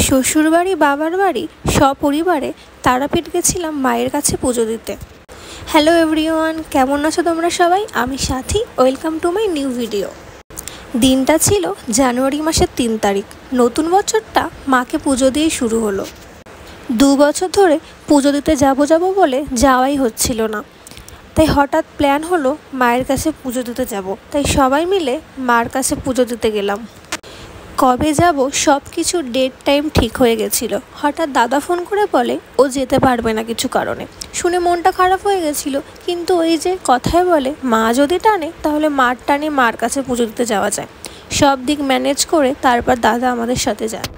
শ্বশুরবাড়ি বাবার বাড়ি সপরিবারে তারাপীঠ গেছিলাম মায়ের কাছে পুজো দিতে। হ্যালো এভরিওয়ান, কেমন আছো তোমরা সবাই? আমি সাথী, welcome to my new video. দিনটা ছিল জানুয়ারি মাসের 3 তারিখ। নতুন বছরটা মাকে পুজো দিয়েই শুরু হলো। 2 বছর ধরে পুজো দিতে যাবো বলে যাওয়াই হচ্ছিল না, তাই হঠাৎ প্ল্যান হলো মায়ের কাছে পুজো দিতে যাব। তাই সবাই মিলে মার কাছে পুজো দিতে গেলাম। কবে যাব সব কিছু ডেট টাইম ঠিক হয়ে গেছিলো। হঠাৎ দাদা ফোন করে বলে ও যেতে পারবে না কিছু কারণে। শুনে মনটা খারাপ হয়ে গেছিলো, কিন্তু ওই যে কথায় বলে মা যদি টানে তাহলে মার টানে মার কাছে পুজো দিতে যাওয়া যায়। সব দিক ম্যানেজ করে তারপর দাদা আমাদের সাথে যায়।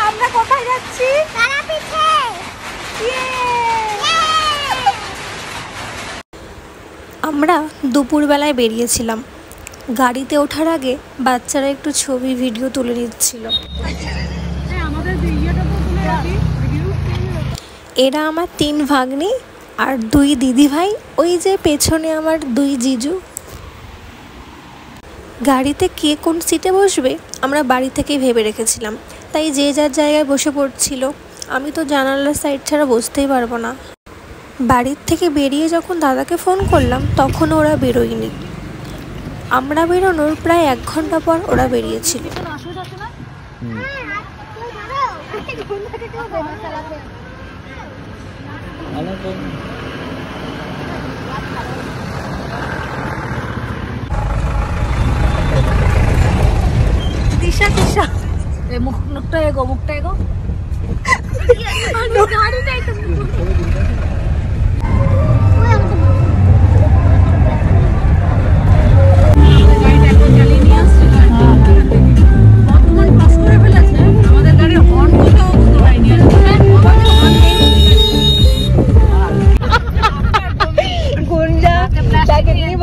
আমরা কোথায় যাচ্ছি? তারাপীঠে। আমরা দুপুরবেলায় বেরিয়েছিলাম। গাড়িতে ওঠার আগে বাচ্চারা একটু ছবি ভিডিও তুলে নিচ্ছিল। এরা আমার 3 ভাগ্নি আর 2 দিদি ভাই। ওই যে পেছনে আমার 2 জিজু। গাড়িতে কে কোন সিটে বসবে আমরা বাড়ি থেকেই ভেবে রেখেছিলাম, তাই যে যার জায়গায় বসে পড়ছিল। আমি তো জানালার সাইড ছাড়া বসতেই পারবো না। বাড়ির থেকে বেরিয়ে যখন দাদাকে ফোন করলাম তখন ওরা বেরোয়নি। আমরা বেরোনোর প্রায় 1 ঘন্টা পর ওরা বেরিয়েছিল। দিশা দিশা মুখটা এগো গাড়িটাই তো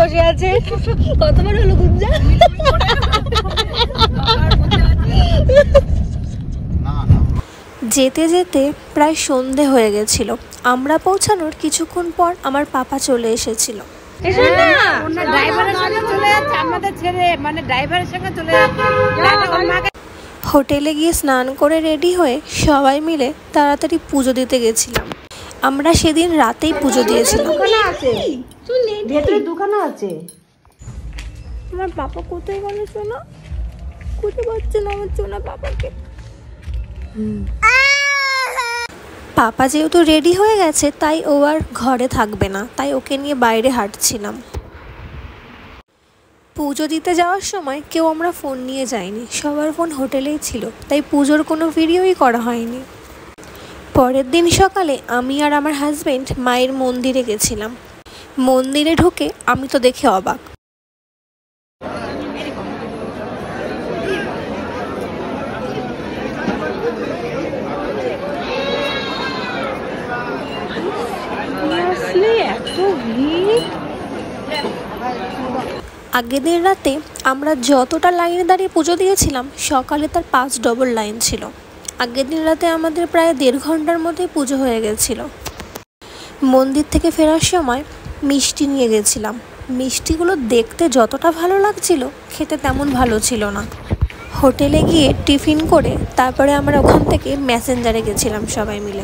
বসে আছে। কতবার হলো গুঞ্জা? যেতে যেতে প্রায় সন্ধে হয়ে গেছিল। আমরা পৌঁছানোর কিছুক্ষণ পর আমার পাপা চলে এসেছিল। হোটেলে গিয়ে স্নান করে রেডি হয়ে সবাই মিলে তাড়াতাড়ি পুজো দিতে গেছিলাম। আমরা সেদিন রাতেই পুজো দিয়েছিলাম। আমার পাপা কোথায় গেল? সোনা কোথায় পাচ্ছে না আমার সোনা পাপাকে। পাপা যেহেতু রেডি হয়ে গেছে তাই ও আর ঘরে থাকবে না, তাই ওকে নিয়ে বাইরে হাঁটছিলাম। পুজো দিতে যাওয়ার সময় কেউ আমরা ফোন নিয়ে যাইনি, সবার ফোন হোটেলেই ছিল, তাই পুজোর কোনো ভিডিওই করা হয়নি। পরের দিন সকালে আমি আর আমার হাজবেন্ড মায়ের মন্দিরে গেছিলাম। মন্দিরে ঢুকে আমি তো দেখে অবাক। আগের দিন রাতে আমরা যতটা লাইনে দাঁড়িয়ে পুজো দিয়েছিলাম সকালে তার 5 ডবল লাইন ছিল। আগের দিন রাতে আমাদের প্রায় 1.5 ঘন্টার মধ্যেই পুজো হয়ে গেছিল। মন্দির থেকে ফেরার সময় মিষ্টি নিয়ে গেছিলাম। মিষ্টিগুলো দেখতে যতটা ভালো লাগছিল খেতে তেমন ভালো ছিল না। হোটেলে গিয়ে টিফিন করে তারপরে আমরা ওখান থেকে মেসেঞ্জারে গেছিলাম সবাই মিলে।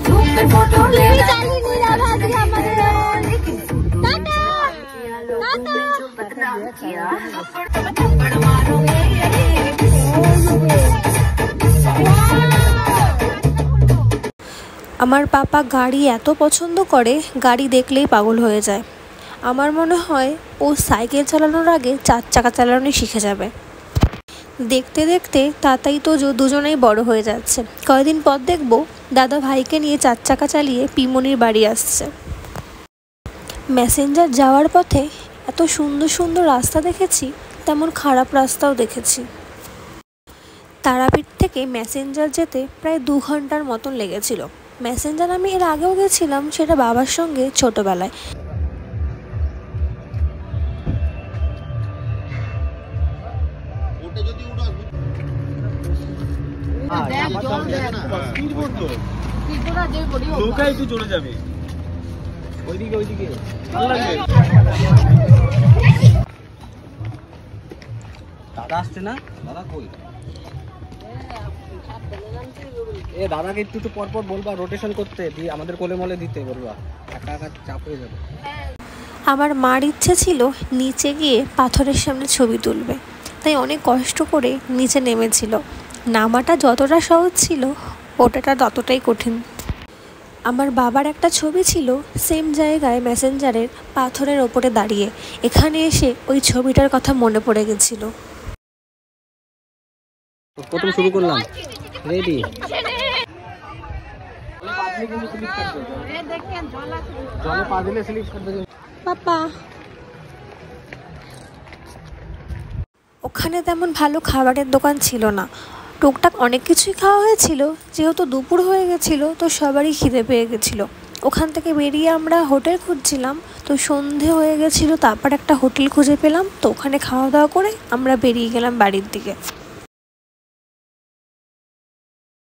আমার পাপা গাড়ি এত পছন্দ করে, গাড়ি দেখলেই পাগল হয়ে যায়। আমার মনে হয় ও সাইকেল চালানোর আগে 4 চাকা চালানোই শিখে যাবে। দেখতে দেখতে তাতাই তো দুজনেই বড় হয়ে যাচ্ছে। কয়েকদিন পর দেখবো দাদা ভাইকে নিয়ে 4 চাকা চালিয়ে পিমনির বাড়ি আসছে। মেসেঞ্জার যাওয়ার পথে এত সুন্দর সুন্দর রাস্তা দেখেছি, তেমন খারাপ রাস্তাও দেখেছি। তারাপীঠ থেকে মেসেঞ্জার যেতে প্রায় 2 ঘন্টার মতন লেগেছিল। মেসেঞ্জার আমি এর আগেও গেছিলাম, সেটা বাবার সঙ্গে ছোটবেলায়। দাদা আসছে না? দাদা কই? এ দাদাকে একটু একটু পর পর বলবা রোটেশন করতে, দিয়ে আমাদের কোলে মলে দিতে বলবা, একা একা চাপ হয়ে যাবে। আমার মার ইচ্ছে ছিল নিচে গিয়ে পাথরের সামনে ছবি তুলবে, তাই অনেক কষ্ট করে নিচে নেমেছিল। নামাটা যতটা সহজ ছিল ওঠাটা ততটাই কঠিন। আমার বাবার একটা ছবি ছিল সেম জায়গায় মেসেঞ্জারের পাথরের ওপরে দাঁড়িয়ে। এখানে এসে ওই ছবিটার কথা মনে পড়ে গেছিল। প্রথম শুরু করলাম, রেডি। জলে পা দিলে স্লিপ করবে বাবা। ওখানে তেমন ভালো খাবারের দোকান ছিল না, টুকটাক অনেক কিছুই খাওয়া হয়েছিল। যেহেতু দুপুর হয়ে গেছিলো তো সবারই খিদে পেয়ে গেছিলো। ওখান থেকে বেরিয়ে আমরা হোটেল খুঁজছিলাম, তো সন্ধে হয়ে গেছিলো। তারপর একটা হোটেল খুঁজে পেলাম, তো ওখানে খাওয়া দাওয়া করে আমরা বেরিয়ে গেলাম বাড়ির দিকে।